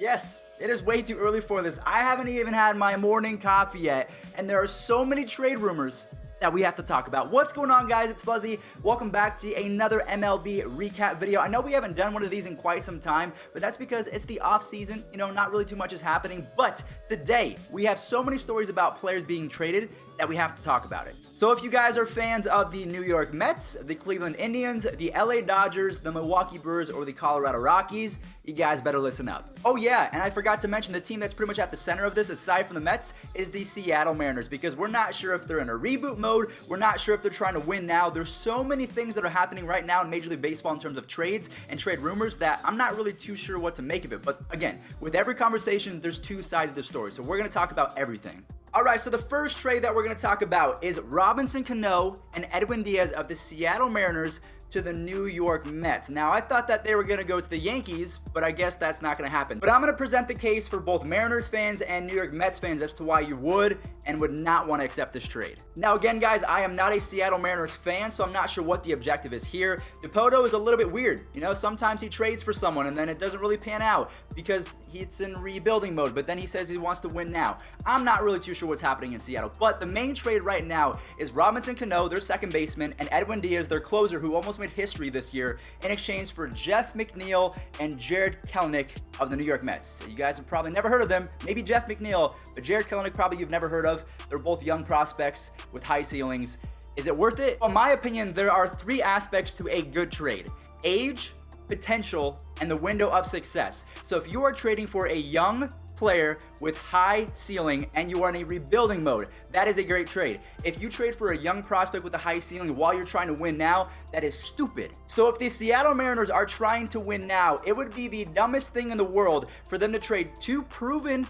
Yes, it is way too early for this. I haven't even had my morning coffee yet, and there are so many trade rumors that we have to talk about. What's going on, guys? It's Fuzzy. Welcome back to another MLB recap video. I know we haven't done one of these in quite some time, but that's because it's the off season. You know, not really too much is happening, but today we have so many stories about players being traded that we have to talk about it. So if you guys are fans of the New York Mets, the Cleveland Indians, the LA Dodgers, the Milwaukee Brewers, or the Colorado Rockies, you guys better listen up. Oh yeah, and I forgot to mention the team that's pretty much at the center of this, aside from the Mets, is the Seattle Mariners, because we're not sure if they're in a reboot mode, we're not sure if they're trying to win now. There's so many things that are happening right now in Major League Baseball in terms of trades and trade rumors that I'm not really too sure what to make of it. But again, with every conversation, there's two sides of the story, so we're going to talk about everything. Alright, so the first trade that we're going to talk about is Robinson Cano and Edwin Diaz of the Seattle Mariners to the New York Mets. Now, I thought that they were going to go to the Yankees, but I guess that's not going to happen. But I'm going to present the case for both Mariners fans and New York Mets fans as to why you would and would not want to accept this trade. Now, again, guys, I am not a Seattle Mariners fan, so I'm not sure what the objective is here. DePoto is a little bit weird. You know, sometimes he trades for someone and then it doesn't really pan out because he's in rebuilding mode, but then he says he wants to win now. I'm not really too sure what's happening in Seattle, but the main trade right now is Robinson Cano, their second baseman, and Edwin Diaz, their closer, who almost made history this year, in exchange for Jeff McNeil and Jared Kelenic of the New York Mets. You guys have probably never heard of them. Maybe Jeff McNeil, but Jared Kelenic probably you've never heard of. They're both young prospects with high ceilings. Is it worth it? In my opinion, there are three aspects to a good trade: age, potential, and the window of success. So if you are trading for a young player with high ceiling and you are in a rebuilding mode, that is a great trade. If you trade for a young prospect with a high ceiling while you're trying to win now, that is stupid. So if the Seattle Mariners are trying to win now, it would be the dumbest thing in the world for them to trade two proven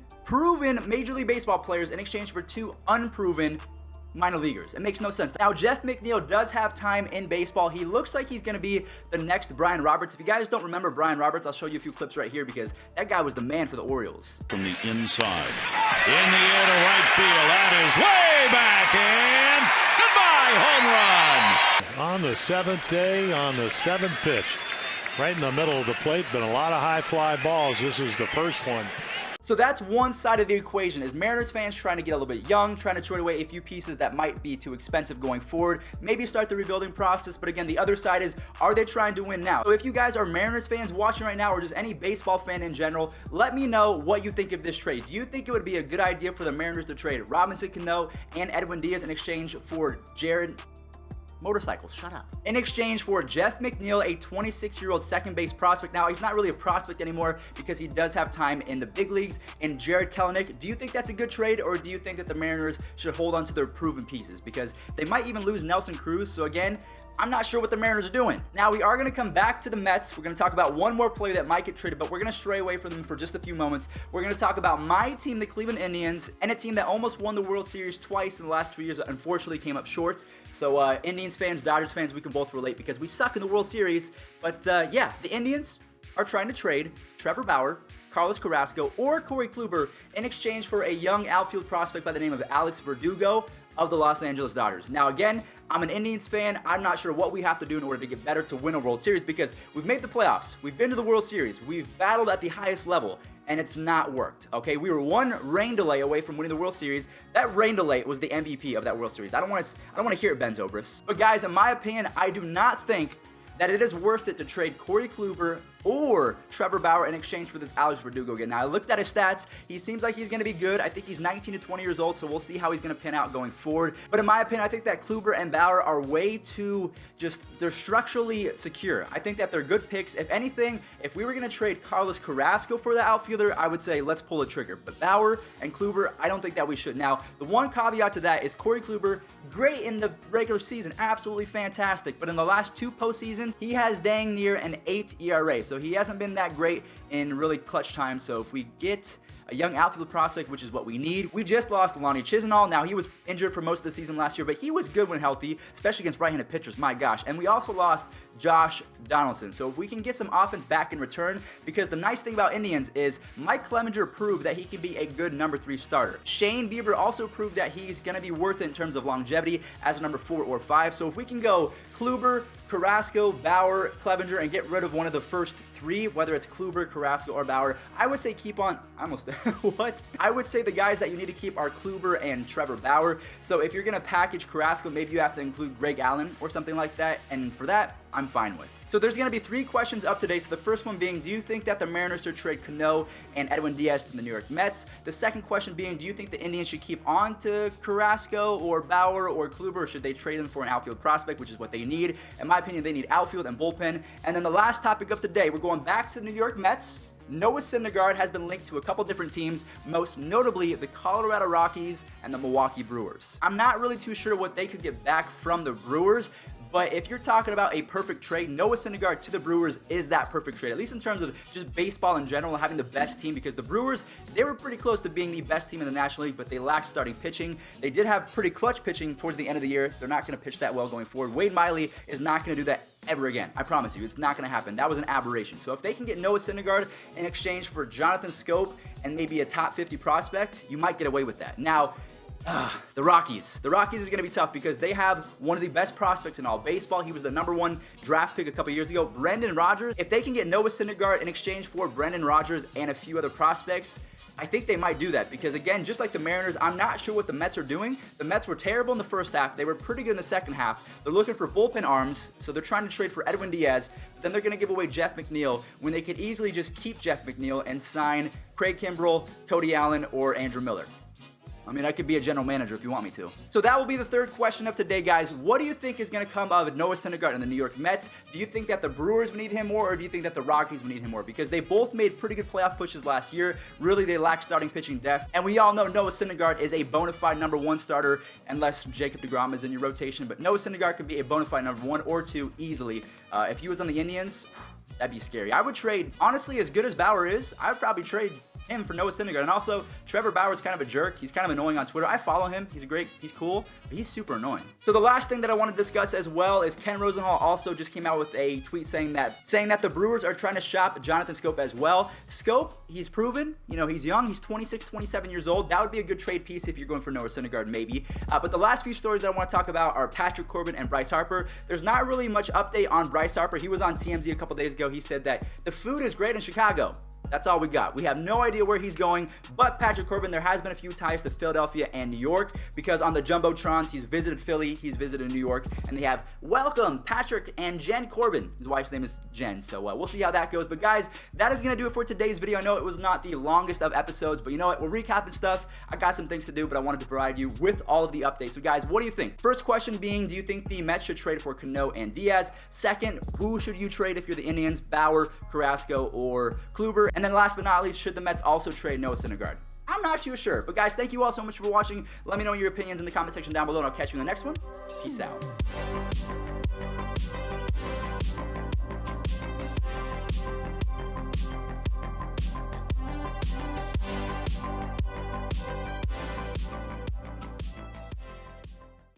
Major League Baseball players in exchange for two unproven minor leaguers. It makes no sense. Now, Jeff McNeil does have time in baseball. He looks like he's going to be the next Brian Roberts. If you guys don't remember Brian Roberts, I'll show you a few clips right here because that guy was the man for the Orioles. From the inside, in the air to right field, that is way back, and goodbye, home run. On the seventh day, on the seventh pitch, right in the middle of the plate, been a lot of high fly balls. This is the first one. So that's one side of the equation, is Mariners fans trying to get a little bit young, trying to trade away a few pieces that might be too expensive going forward, maybe start the rebuilding process. But again, the other side is, are they trying to win now? So if you guys are Mariners fans watching right now, or just any baseball fan in general, let me know what you think of this trade. Do you think it would be a good idea for the Mariners to trade Robinson Cano and Edwin Diaz in exchange for motorcycles, shut up. In exchange for Jeff McNeil, a 26-year-old second base prospect? Now, he's not really a prospect anymore because he does have time in the big leagues. And Jared Kelenic, do you think that's a good trade, or do you think that the Mariners should hold on to their proven pieces? Because they might even lose Nelson Cruz. So again, I'm not sure what the Mariners are doing. Now, we are going to come back to the Mets. We're going to talk about one more player that might get traded, but we're going to stray away from them for just a few moments. We're going to talk about my team, the Cleveland Indians, and a team that almost won the World Series twice in the last 2 years, but unfortunately came up short. So Indians fans, Dodgers fans, we can both relate because we suck in the World Series. But yeah, the Indians are trying to trade Trevor Bauer, Carlos Carrasco, or Corey Kluber in exchange for a young outfield prospect by the name of Alex Verdugo of the Los Angeles Dodgers. Now, again, I'm an Indians fan. I'm not sure what we have to do in order to get better to win a World Series, because we've made the playoffs. We've been to the World Series. We've battled at the highest level, and it's not worked, okay? We were one rain delay away from winning the World Series. That rain delay was the MVP of that World Series. I don't want to hear it, Ben Zobrist. But guys, in my opinion, I do not think that it is worth it to trade Corey Kluber or Trevor Bauer in exchange for this Alex Verdugo again. Now, I looked at his stats. He seems like he's going to be good. I think he's 19 to 20 years old, so we'll see how he's going to pan out going forward. But in my opinion, I think that Kluber and Bauer are way too they're structurally secure. I think that they're good picks. If anything, if we were going to trade Carlos Carrasco for the outfielder, I would say let's pull the trigger. But Bauer and Kluber, I don't think that we should. Now, the one caveat to that is Corey Kluber, great in the regular season, absolutely fantastic. But in the last two postseasons, he has dang near an 8 ERA. So he hasn't been that great in really clutch time. So if we get a young outfield prospect, which is what we need. We just lost Lonnie Chisenhall. Now, he was injured for most of the season last year, but he was good when healthy, especially against right-handed pitchers, my gosh. And we also lost Josh Donaldson. So if we can get some offense back in return, because the nice thing about Indians is Mike Clevenger proved that he can be a good number 3 starter. Shane Bieber also proved that he's going to be worth it in terms of longevity as a number 4 or 5. So if we can go Kluber, Carrasco, Bauer, Clevenger, and get rid of one of the first three, whether it's Kluber, Carrasco, or Bauer. I would say keep on, what? I would say the guys that you need to keep are Kluber and Trevor Bauer. So if you're going to package Carrasco, maybe you have to include Greg Allen or something like that, and for that, I'm fine with. So there's going to be 3 questions up today. So the first one being, do you think that the Mariners should trade Cano and Edwin Diaz to the New York Mets? The second question being, do you think the Indians should keep on to Carrasco or Bauer or Kluber, or should they trade them for an outfield prospect, which is what they need? In my opinion, they need outfield and bullpen. And then the last topic of today, we're going back to the New York Mets. Noah Syndergaard has been linked to a couple different teams, most notably the Colorado Rockies and the Milwaukee Brewers. I'm not really too sure what they could get back from the Brewers, but if you're talking about a perfect trade, Noah Syndergaard to the Brewers is that perfect trade, at least in terms of just baseball in general, having the best team, because the Brewers, they were pretty close to being the best team in the National League, but they lacked starting pitching. They did have pretty clutch pitching towards the end of the year. They're not going to pitch that well going forward. Wade Miley is not going to do that ever again. I promise you, it's not going to happen. That was an aberration. So if they can get Noah Syndergaard in exchange for Jonathan Scope and maybe a top 50 prospect, you might get away with that. Now, the Rockies. The Rockies is going to be tough because they have one of the best prospects in all baseball. He was the #1 draft pick a couple years ago, Brendan Rodgers. If they can get Noah Syndergaard in exchange for Brendan Rodgers and a few other prospects, I think they might do that because, again, just like the Mariners, I'm not sure what the Mets are doing. The Mets were terrible in the first half. They were pretty good in the second half. They're looking for bullpen arms, so they're trying to trade for Edwin Diaz. But then they're going to give away Jeff McNeil when they could easily just keep Jeff McNeil and sign Craig Kimbrell, Cody Allen, or Andrew Miller. I mean, I could be a general manager if you want me to. So that will be the third question of today, guys. What do you think is going to come out of Noah Syndergaard and the New York Mets? Do you think that the Brewers would need him more, or do you think that the Rockies would need him more? Because they both made pretty good playoff pushes last year. Really, they lack starting pitching depth. And we all know Noah Syndergaard is a bona fide #1 starter, unless Jacob deGrom is in your rotation. But Noah Syndergaard could be a bona fide #1 or 2 easily. If he was on the Indians, that'd be scary. I would trade, honestly, as good as Bauer is, I would probably trade him for Noah Syndergaard. And also, Trevor Bauer's kind of a jerk. He's kind of annoying on Twitter. I follow him. He's cool, but he's super annoying. So the last thing that I want to discuss as well is Ken Rosenthal also just came out with a tweet saying that the Brewers are trying to shop Jonathan Scope as well. Scope, he's proven, he's young. He's 26, 27 years old. That would be a good trade piece if you're going for Noah Syndergaard, maybe. But the last few stories that I want to talk about are Patrick Corbin and Bryce Harper. There's not really much update on Bryce Harper. He was on TMZ a couple days ago. He said that the food is great in Chicago. That's all we got. We have no idea where he's going, but Patrick Corbin, there has been a few ties to Philadelphia and New York because on the Jumbotrons, he's visited Philly, he's visited New York, and they have welcome Patrick and Jen Corbin. His wife's name is Jen, so we'll see how that goes. But guys, that is going to do it for today's video. I know it was not the longest of episodes, but you know what? We're recapping stuff. I got some things to do, but I wanted to provide you with all of the updates. So guys, what do you think? First question being, do you think the Mets should trade for Cano and Diaz? Second, who should you trade if you're the Indians? Bauer, Carrasco, or Kluber? And then last but not least, should the Mets also trade Noah Syndergaard? I'm not too sure. But guys, thank you all so much for watching. Let me know your opinions in the comment section down below, and I'll catch you in the next one. Peace out.